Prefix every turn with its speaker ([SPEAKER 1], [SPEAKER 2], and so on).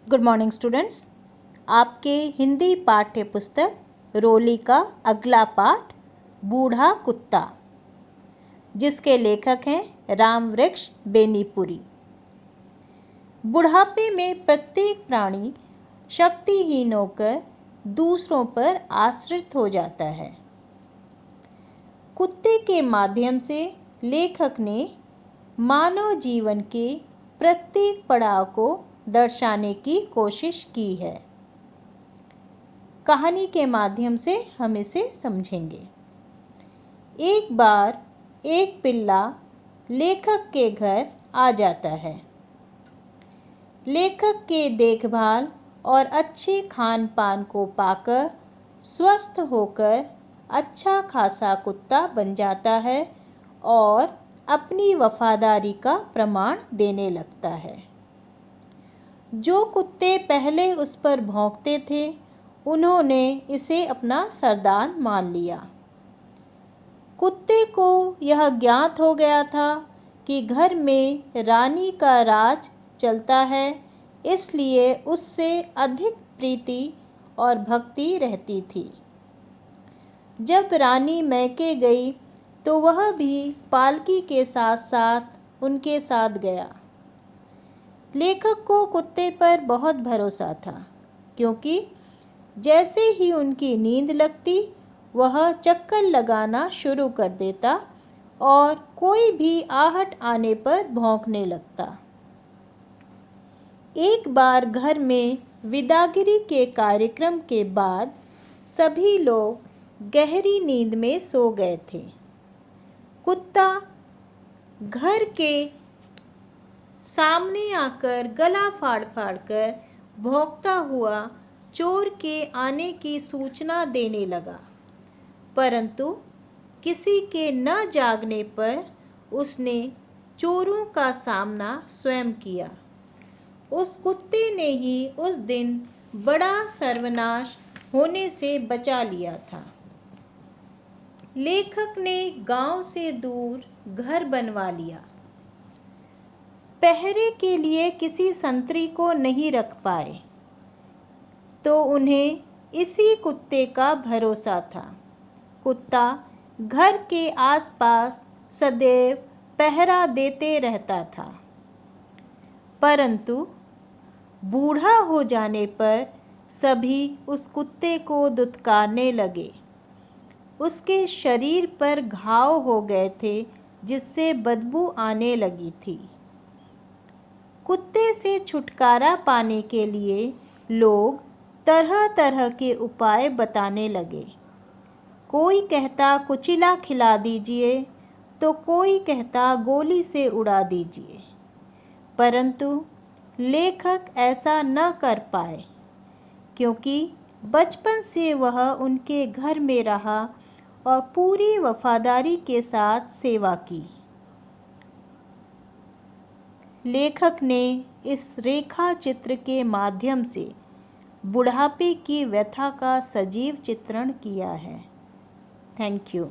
[SPEAKER 1] Good morning students. आपके हिंदी पाठ्य पुस्तक रोली का अगला पाठ बूढ़ा कुत्ता, जिसके लेखक हैं रामवृक्ष बेनीपुरी। बुढ़ापे में प्रत्येक प्राणी शक्तिहीन होकर दूसरों पर आश्रित हो जाता है। कुत्ते के माध्यम से लेखक ने मानव जीवन के प्रत्येक पड़ाव को दर्शाने की कोशिश की है। कहानी के माध्यम से हम इसे समझेंगे। एक बार एक पिल्ला लेखक के घर आ जाता है। लेखक के देखभाल और अच्छे खान पान को पाकर स्वस्थ होकर अच्छा खासा कुत्ता बन जाता है और अपनी वफादारी का प्रमाण देने लगता है। जो कुत्ते पहले उस पर भौंकते थे, उन्होंने इसे अपना सरदार मान लिया। कुत्ते को यह ज्ञात हो गया था कि घर में रानी का राज चलता है, इसलिए उससे अधिक प्रीति और भक्ति रहती थी। जब रानी मैके गई तो वह भी पालकी के साथ साथ उनके साथ गया। लेखक को कुत्ते पर बहुत भरोसा था, क्योंकि जैसे ही उनकी नींद लगती वह चक्कर लगाना शुरू कर देता और कोई भी आहट आने पर भौंकने लगता। एक बार घर में विदागिरी के कार्यक्रम के बाद सभी लोग गहरी नींद में सो गए थे। कुत्ता घर के सामने आकर गला फाड़ फाड़ कर भौंकता हुआ चोर के आने की सूचना देने लगा, परंतु किसी के न जागने पर उसने चोरों का सामना स्वयं किया। उस कुत्ते ने ही उस दिन बड़ा सर्वनाश होने से बचा लिया था। लेखक ने गांव से दूर घर बनवा लिया। पहरे के लिए किसी संतरी को नहीं रख पाए, तो उन्हें इसी कुत्ते का भरोसा था। कुत्ता घर के आसपास सदैव पहरा देते रहता था, परंतु बूढ़ा हो जाने पर सभी उस कुत्ते को दुत्कारने लगे। उसके शरीर पर घाव हो गए थे, जिससे बदबू आने लगी थी। कुत्ते से छुटकारा पाने के लिए लोग तरह तरह के उपाय बताने लगे। कोई कहता कुचिला खिला दीजिए, तो कोई कहता गोली से उड़ा दीजिए, परंतु लेखक ऐसा न कर पाए, क्योंकि बचपन से वह उनके घर में रहा और पूरी वफादारी के साथ सेवा की। लेखक ने इस रेखा चित्र के माध्यम से बुढ़ापे की व्यथा का सजीव चित्रण किया है। Thank you.